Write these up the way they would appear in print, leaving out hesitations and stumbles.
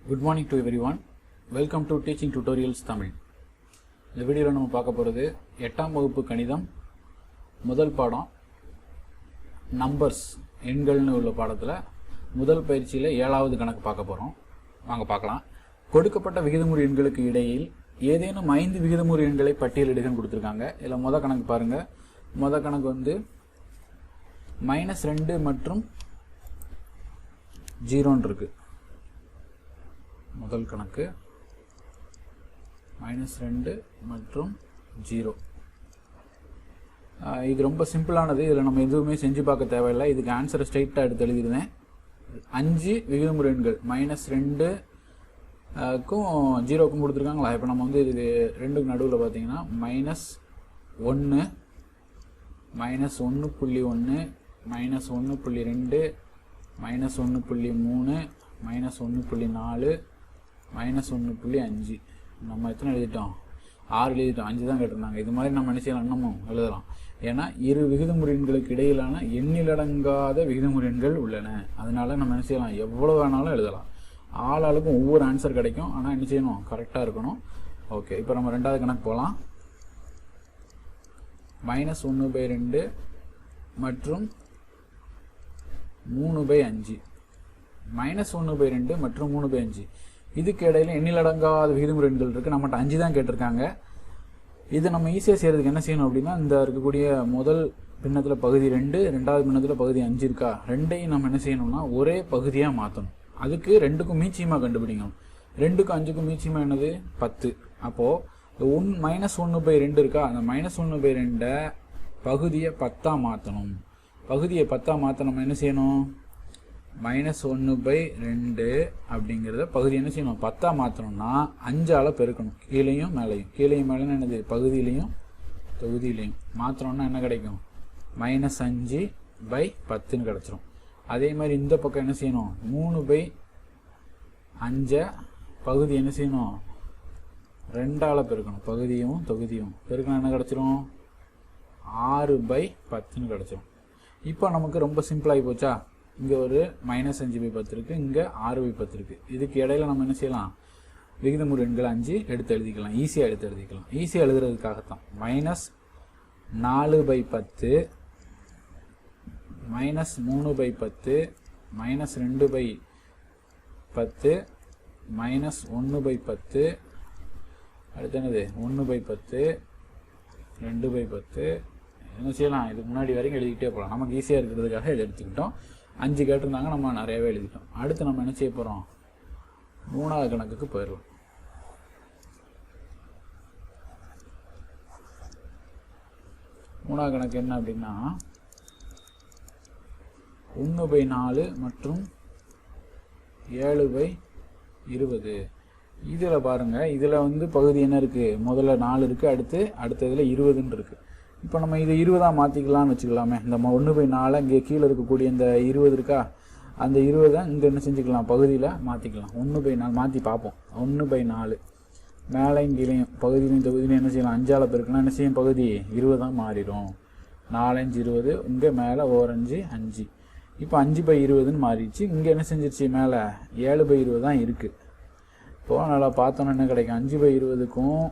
Good morning to everyone. Welcome to Teaching Tutorials Tamil. இந்த வீடியோவில் நம்ம பார்க்க போகிறது 8ஆம் வகுப்பு கணிதம் முதல் பாடம் நம்பர்ஸ் எண்கள்னு உள்ள பாடத்தில் முதல் பயிற்சியில் 7வது கணக்கு பார்க்க போகிறோம். வாங்க பார்க்கலாம். கொடுக்கப்பட்ட விகிதமுறு எண்களுக்கு இடையில் ஏதேனும் 5 விகிதமுறு எண்களை பட்டியலிடுகன்னு கொடுத்துருக்காங்க. இதில் முதல் கணக்கு பாருங்கள். முதல் கணக்கு வந்து -2 மற்றும் 0 இருக்கு. முதல் கணக்கு -2 மற்றும் 0. இது ரொம்ப சிம்பிளானது. இதில் நம்ம எதுவுமே செஞ்சு பார்க்க தேவையில்லை. இதுக்கு ஆன்சரை ஸ்ட்ரைட்டாக எடுத்து எழுதிடுவேன். 5 விகிதமுறு எண்கள் -2க்கும் 0க்கும் கொடுத்துருக்காங்களா. இப்போ நம்ம வந்து இது ரெண்டுக்கு நடுவில் பார்த்தீங்கன்னா -1 -1.1 -1.2 -1.3 -1.4 -1.5 நம்ம எத்தனை எழுதிட்டோம்? 6 எழுதிட்டோம். 5 தான் கேட்டிருந்தாங்க. இது மாதிரி நம்ம என்ன செய்யலாம்? இன்னமும் எழுதலாம். ஏன்னா இரு விகிதமுறு எண்களுக்கு இடையிலான எண்ணிலடங்காத விகிதமுறு எண்கள் உள்ளன. அதனால நம்ம என்ன செய்யலாம்? எவ்வளோ வேணாலும் எழுதலாம். ஆளாளுக்கும் ஒவ்வொரு ஆன்சர் கிடைக்கும். ஆனால் என்ன செய்யணும்? கரெக்டாக இருக்கணும். ஓகே, இப்போ நம்ம ரெண்டாவது கணக்கு போகலாம். -1/2 மற்றும் 3/5. -1/2 மற்றும் 3/5 இதுக்கு இடையில எண்ணிலடங்காத விகிதமுறு எண்கள் இருக்குது. நம்மகிட்ட 5 தான் கேட்டிருக்காங்க. இது நம்ம ஈஸியாக செய்கிறதுக்கு என்ன செய்யணும் அப்படின்னா, இந்த இருக்கக்கூடிய முதல் பின்னத்தில் பகுதி 2, ரெண்டாவது பின்னத்தில் பகுதி 5 இருக்கா, ரெண்டையும் நம்ம என்ன செய்யணும்னா ஒரே பகுதியாக மாற்றணும். அதுக்கு 2க்கும் மீச்சியமாக கண்டுபிடிக்கணும். 2க்கும் 5க்கும் மீச்சியமாக என்னது? 10. அப்போது -1/2 இருக்கா, அந்த -1/2 பகுதியை 10ஆக மாற்றணும். பகுதியை 10ஆக மாற்ற நம்ம என்ன செய்யணும்? -1/2 அப்படிங்கிறத பகுதி என்ன செய்யணும்? 10ஆக மாற்றணும்னா 5ஆல் பெருக்கணும். கீழேயும் மேலேயும். கீழேயும் மேலேயும் என்னது? பகுதியிலையும் தொகுதியிலையும் மாற்றணும்னா என்ன கிடைக்கும்? -5/10ன்னு கிடச்சிரும். அதே மாதிரி இந்த பக்கம் என்ன செய்யணும்? 3/5 பகுதி என்ன செய்யணும்? 2ஆல் பெருக்கணும். பகுதியும் தொகுதியும் பெருக்கணும். என்ன கிடச்சிரும்? 6/10ன்னு கிடச்சிரும். இப்போ நமக்கு ரொம்ப சிம்பிளாகி போச்சா? இங்கே ஒரு -5/10 இருக்குது, இங்கே 6/10 இருக்குது. இதுக்கு இடையில நம்ம என்ன செய்யலாம்? விகிதமுறு எண்கள் 5 எடுத்து எழுதிக்கலாம். ஈஸியாக எடுத்து எழுதிக்கலாம். ஈஸியாக எழுதுறதுக்காகத்தான். -4/10 -3/10 -2/10 -1/10 அடுத்து என்னது? 1/10 2/10 என்ன செய்யலாம்? இதுக்கு முன்னாடி வரைக்கும் எழுதிக்கிட்டே போகலாம். நமக்கு ஈஸியாக இருக்கிறதுக்காக இதை எடுத்துக்கிட்டோம். 5 கேட்டிருந்தாங்க, நம்ம நிறையவே எழுதிட்டோம். அடுத்து நம்ம என்ன செய்ய போகிறோம்? 3வது கணக்குக்கு போயிடலாம். மூணாவது கணக்கு என்ன அப்படின்னா 1/4 மற்றும் 7/20. இதில் பாருங்கள், இதில் வந்து பகுதி என்ன இருக்குது? முதல்ல 4 இருக்குது, அடுத்ததில் 20ன்னு இருக்குது. இப்போ நம்ம இதை 20ஆக மாற்றிக்கலாம்னு வச்சுக்கலாமே. இந்த 1/4 இங்கே கீழே இருக்கக்கூடிய இந்த 20 இருக்கா, அந்த 20 இங்கே என்ன செஞ்சுக்கலாம்? பகுதியில் மாற்றிக்கலாம். 1/4 மாற்றி பார்ப்போம். 1/4 மேலேயும் கீழேயும் பகுதியிலையும் தொகுதியிலையும் என்ன செய்யலாம்? 5ஆல் பெருக்கலாம். என்ன செய்யும்? பகுதி 20 மாறிடும். 4 5 20. இங்கே மேலே 5 5. இப்போ 5/20ன்னு மாறிடுச்சு. இங்கே என்ன செஞ்சிருச்சு? மேலே 7/20 தான் இருக்குது. இப்போது நல்லா பார்த்தோன்னா என்ன கிடைக்கும்? 5/20க்கும்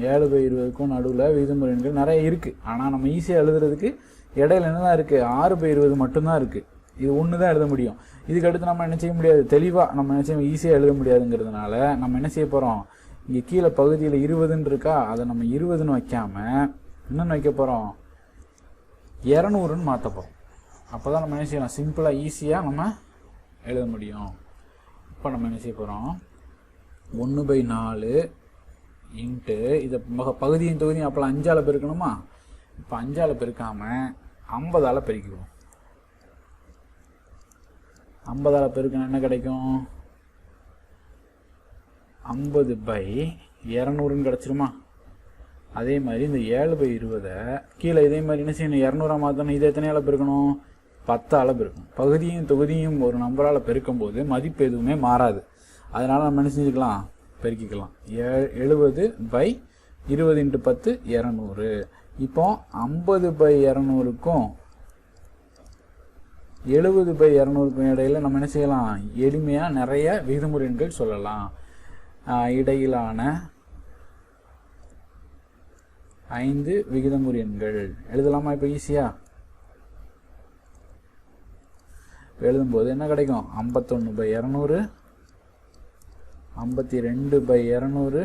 7/20க்கும் நடுவில் விகிதமுறு எண்கள் நிறைய இருக்குது. ஆனால் நம்ம ஈஸியாக எழுதுறதுக்கு இடையில என்ன தான் இருக்குது? 6/20 மட்டும்தான் இருக்குது. இது ஒன்று தான் எழுத முடியும். இதுக்கு அடுத்து நம்ம என்ன செய்ய முடியாது? தெளிவாக நம்ம என்ன செய்ய ஈஸியாக எழுத முடியாதுங்கிறதுனால நம்ம என்ன செய்ய போகிறோம்? இங்கே கீழே பகுதியில் 20ன்னு இருக்கா, அதை நம்ம 20ன்னு வைக்காமல் இன்னொன்று வைக்க போகிறோம், 200ன்னு மாற்ற போகிறோம். அப்போ தான் நம்ம என்ன செய்யலாம்? சிம்பிளாக ஈஸியாக நம்ம எழுத முடியும். இப்போ நம்ம என்ன செய்ய போகிறோம்? 1/4 இன்ட்டு இதை பகுதியும் தொகுதியும் அப்போலாம் 5ஆல் பெருக்கணுமா? இப்போ 5ஆல் பெருக்காமல் 50ஆல் பெருக்கிடுவோம். 50ஆல் பெருக்கணும் என்ன கிடைக்கும்? 50/200ன்னு கிடச்சிருமா? அதே மாதிரி இந்த 7/20 கீழே இதே மாதிரி என்ன செய்யணும்? 200ஆக மாற்றணும். இதை எத்தனையால் பெருக்கணும்? 10ஆல் பெருக்கணும். பகுதியும் தொகுதியும் ஒரு நம்பரால் பெருக்கும்போது மதிப்பு எதுவுமே மாறாது. அதனால் நம்ம என்ன செஞ்சுக்கலாம்? பெருக்கிக்கலாம். 70/20 × 10 200. இப்போ 50/200க்கும் 70/200க்கு இடையில நம்ம என்ன செய்யலாம், எளிமையாக நிறைய விகிதமுறு எண்கள் சொல்லலாம். இடையிலான 5 விகிதமுறு எண்கள் எழுதலாமா? இப்போ ஈஸியாக எழுதும்போது என்ன கிடைக்கும்? 51/200, 52/200,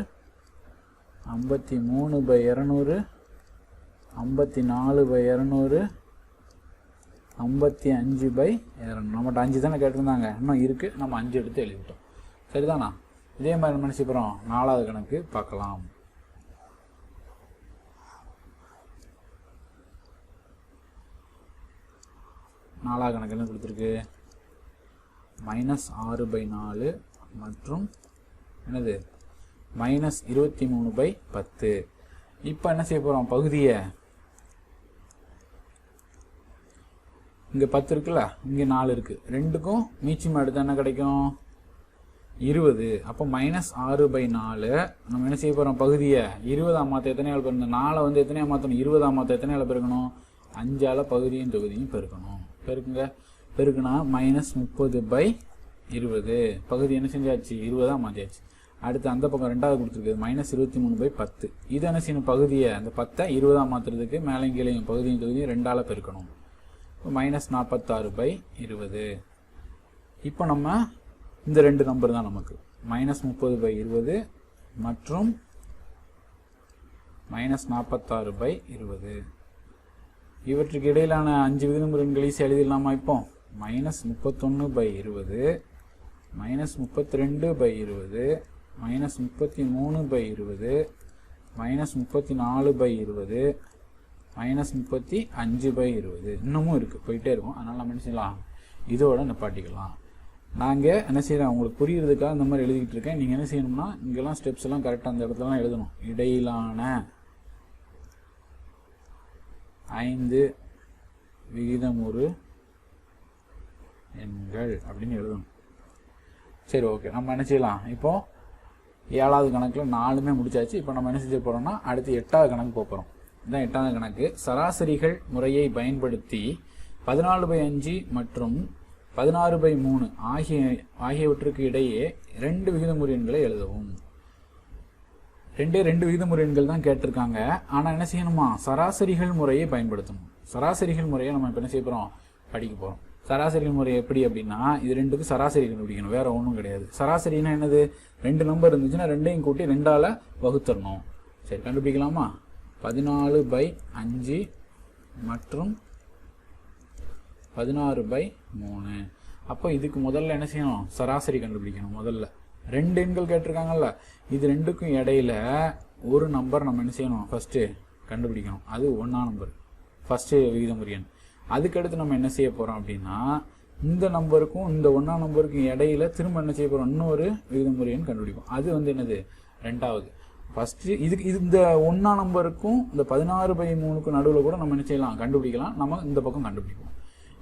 53/200, 54/200, 55/200. நம்மகிட்ட 5 தானே கேட்டிருந்தாங்க, இன்னும் இருக்குது, நம்ம 5 எடுத்து எழுதிட்டோம். சரிதானா? இதே மாதிரி நம்ம நினச்சிப்போம். 4வது கணக்கு பார்க்கலாம். நாலாவது கணக்கு என்ன கொடுத்துருக்கு? -6/4 மற்றும் என்னது -23/10. இப்போ என்ன செய்ய போகிறோம்? பகுதியை இங்கே 10 இருக்குல்ல, இங்கே 4 இருக்குது, ரெண்டுக்கும் மீச்சம் எடுத்தால் என்ன கிடைக்கும்? 20. அப்போ -6/4 நம்ம என்ன செய்ய போகிறோம்? பகுதியை 20ஆக மாற்ற எத்தனை ஆள் பெருக்கணும்? 4 வந்து எத்தனையாக மாற்றணும்? 20ஆக மாற்ற எத்தனை ஆள் பெருக்கணும்? 5ஆல் பகுதியும் தொகுதியும் பெருக்கணும். பெருக்குங்க. பெருக்குனா -30/20. பகுதி என்ன செஞ்சாச்சு? 20ஆக மாற்றியாச்சு. அடுத்து அந்த பக்கம் ரெண்டாவது கொடுத்துருக்கு -23/10. இது என்ன செய்யணும்? பகுதியை அந்த 10 20ஆக மாற்றுறதுக்கு மேலே கீழையும் பகுதியும் தொகுதியும் 2ஆல் பெருக்கணும். -46/20. இப்போ நம்ம இந்த ரெண்டு நம்பர் தான் நமக்கு -30/20 மற்றும் -46/20. இவற்றுக்கு இடையிலான 5 விகிதமுறு எண்கள் ஈஸியாக எழுதிடலாமா? இப்போ -31/20, -32/20, -33/20, -34/20, -35/20. இன்னமும் இருக்குது, போயிட்டே இருக்கும். அதனால் நம்ம என்ன செய்யலாம்? இதோட நிப்பாட்டிக்கலாம். நாங்கள் என்ன செய்கிறோம்? உங்களுக்கு புரியுறதுக்காக இந்த மாதிரி எழுதிக்கிட்டு இருக்கேன். நீங்கள் என்ன செய்யணும்னா இங்கெல்லாம் ஸ்டெப்ஸ் எல்லாம் கரெக்டாக அந்த இடத்துலலாம் எழுதணும். இடையிலான 5 விகிதமுறு எண்கள் அப்படின்னு எழுதணும். சரி, ஓகே. நம்ம என்ன செய்யலாம்? இப்போது 7வது கணக்கில் 4மே முடிச்சாச்சு. இப்போ நம்ம என்ன செய்ய போகிறோம்னா அடுத்து 8வது கணக்கு போகிறோம். இதுதான் 8வது கணக்கு. சராசரிகள் முறையை பயன்படுத்தி 14/5 மற்றும் 16/3 ஆகியவற்றுக்கு இடையே 2 விகிதமுறு எண்களை எழுதவும். ரெண்டு விகிதமுறு எண்கள் தான் கேட்டிருக்காங்க. ஆனால் என்ன செய்யணுமா? சராசரிகள் முறையை பயன்படுத்தணும். சராசரிகள் முறையை நம்ம இப்போ என்ன செய்ய போகிறோம்? படிக்க போகிறோம். சராசரிகள் முறை எப்படி அப்படின்னா, இது ரெண்டுக்கும் சராசரி கண்டுபிடிக்கணும், வேற ஒன்றும் கிடையாது. சராசரினா என்னது? 2 நம்பர் இருந்துச்சுன்னா 2ஐயும் கூட்டி 2ஆல் வகுத்தரணும். சரி, கண்டுபிடிக்கலாமா? 14/5 மற்றும் 16/3. அப்போ இதுக்கு முதல்ல என்ன செய்யணும்? சராசரி கண்டுபிடிக்கணும். முதல்ல 2 எண்கள் கேட்டிருக்காங்கல்ல, இது ரெண்டுக்கும் இடையில ஒரு நம்பர் நம்ம என்ன செய்யணும்? ஃபர்ஸ்ட் கண்டுபிடிக்கணும். அது 1ஆம் நம்பர், ஃபர்ஸ்ட் விகிதமுறு எண். அதுக்கடுத்து நம்ம என்ன செய்ய போறோம் அப்படின்னா, இந்த நம்பருக்கும் இந்த 1ஆம் நம்பருக்கும் இடையில திரும்ப என்ன செய்ய போறோம்? இன்னொரு விகிதமுறு எண் கண்டுபிடிப்போம். அது வந்து என்னது? 2வது. ஃபர்ஸ்ட் இதுக்கு இந்த 1ஆம் நம்பருக்கும் இந்த 16/3க்கும் நடுவில் கூட நம்ம என்ன செய்யலாம்? கண்டுபிடிக்கலாம். நம்ம இந்த பக்கம் கண்டுபிடிப்போம்.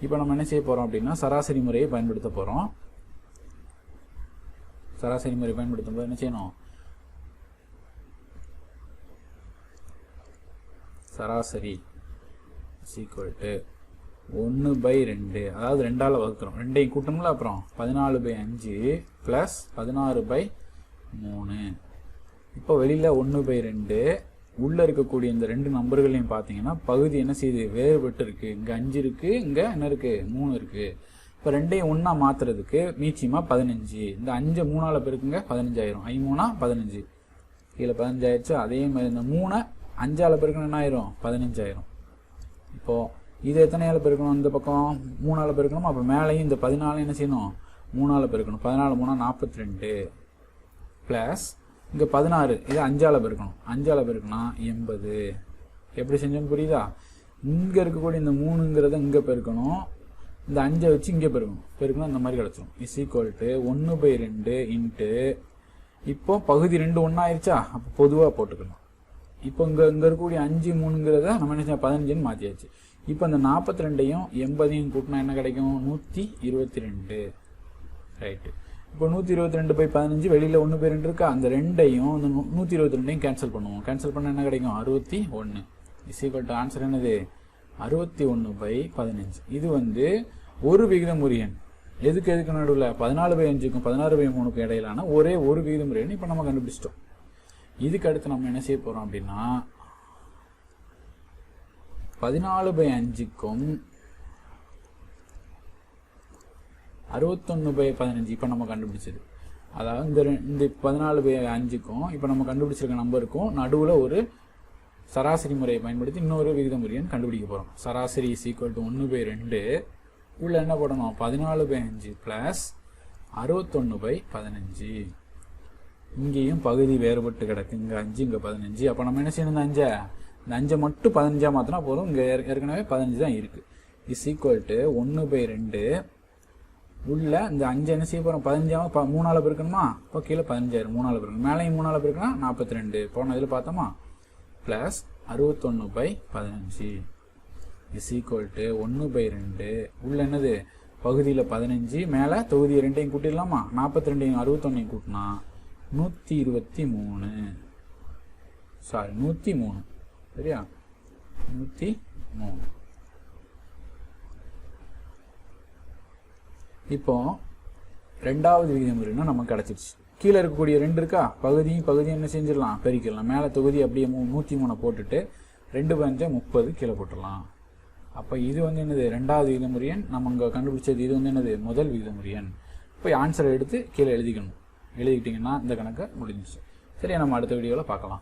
இப்போ நம்ம என்ன செய்ய போறோம் அப்படின்னா, சராசரி முறையை பயன்படுத்த போறோம். சராசரி முறை பயன்படுத்தும் போது என்ன செய்யணும்? சராசரி = 1/2, அதாவது 2ஆல் வகுக்கிறோம். 2ஐயும் கூட்டணும்ல, அப்புறம் 14/5 + 16/3. இப்போ வெளியில் 1/2, உள்ளே இருக்கக்கூடிய இந்த 2 நம்பர்களையும் பார்த்தீங்கன்னா பகுதி என்ன செய்யுது? வேறுபட்டு இருக்குது. இங்கே 5 இருக்குது, இங்கே என்ன இருக்குது? 3 இருக்குது. இப்போ 2ஐயும் 1ஆ மாற்றுறதுக்கு மீச்சியமாக 15. இந்த 5 3ஆல் பெருக்குங்க, 15 ஆயிரும். 5 3 15, கீழே 15 ஆயிடுச்சு. அதே மாதிரி இந்த 3 5ஆல் பெருக்கணும், என்ன ஆயிரும்? 15 ஆயிரும். இப்போது இது எத்தனையால் பெருக்கணும்? இந்த பக்கம் 3ஆல் பெருக்கணும். அப்போ மேலேயும் இந்த 14 என்ன செய்யணும்? 3ஆல் பெருக்கணும். 14 3 42 ப்ளஸ் இங்கே 16, இது 5ஆல் பெருக்கணும். 5ஆல் பெருக்கணும் 80. எப்படி செஞ்சோன்னு புரியுதா? இங்கே இருக்கக்கூடிய இந்த 3ங்கிறத இங்கே பெருக்கணும், இந்த 5ஐ வச்சு இங்கே பெருக்கணும் இந்த மாதிரி கிடச்சிடும். = 1/2 இன்ட்டு, இப்போ பகுதி 2 1 ஆயிடுச்சா? அப்போ பொதுவாக போட்டுக்கணும். இப்போ இங்கே இருக்கக்கூடிய 5 3ங்கிறத நம்ம என்ன 15ன்னு மாற்றியாச்சு. இப்போ இந்த 42ஐயும் 80ஐயும் கூட்டினா என்ன கிடைக்கும்? 122. ரைட்டு. இப்போ 122/15 வெளியில் 1/2 இருக்கா? அந்த 2ஐயும் இந்த 122ஐயும் கேன்சல் பண்ணுவோம். கேன்சல் பண்ணால் என்ன கிடைக்கும்? 61. = ஆன்சர் என்னது? 61/15. இது வந்து ஒரு விகிதமுறு எண் எதுக்கு நடுவில் 14/5க்கும் 16/3க்கும் இடையிலான ஒரே ஒரு விகிதமுறு எண் இப்போ நம்ம கண்டுபிடிச்சிட்டோம். இதுக்கு அடுத்து நம்ம என்ன செய்ய போகிறோம் அப்படின்னா 14/5க்கும் 61/15 இப்போ நம்ம கண்டுபிடிச்சது. அதாவது இந்த 14/5க்கும் இப்போ நம்ம கண்டுபிடிச்சிருக்க நம்பருக்கும் நடுவில் ஒரு சராசரி முறையை பயன்படுத்தி இன்னொரு விகிதமுறு எண் கண்டுபிடிக்க போகிறோம். சராசரி = 1/2 உள்ள என்ன போடணும் 14/5 + 61/15. இங்கேயும் பகுதி வேறுபட்டு கிடக்கு. இங்கே 5 இங்கே 15. அப்போ நம்ம என்ன செய்யணும் இந்த 5 மட்டும் 15 மாற்றினா போதும். இங்கே ஏற்கனவே 15 தான் இருக்குது. = 1/2 உள்ள இந்த 5 என்ன செய்ய போகிறோம் 15 3ஆல் பெருக்கணுமா? இப்போ கீழே 15 3ஆல் பெருக்கணும். மேலேயும் 3ஆல் பெருக்கினா 42 போன இதில் பார்த்தோமா + 61/15 = 1/2 உள்ள என்னது பகுதியில் 15 மேலே தொகுதி 2ஐயும் கூட்டிடலாமா? 42ஐயும் 61ஐயும் கூட்டினா 123. சாரி 103 சரியா 103. இப்போ ரெண்டாவது விகிதமுறைனா நமக்கு கிடச்சிருச்சு. கீழே இருக்கக்கூடிய 2 இருக்கா பகுதியும் என்ன செஞ்சிடலாம் பெருக்கிடலாம். மேலே தொகுதி அப்படியே 103 போட்டுட்டு 2/5 30 கீழே போட்டுடலாம். அப்போ இது என்னது ரெண்டாவது விகிதமுறு எண். நம்ம இங்கே கண்டுபிடிச்சது இது என்னது முதல் விகிதமுறு எண். இப்போ ஆன்சரை எடுத்து கீழே எழுதிக்கணும். எழுதிக்கிட்டிங்கன்னா இந்த கணக்கை முடிஞ்சிச்சு. சரி நம்ம அடுத்த வீடியோவில் பார்க்கலாம்.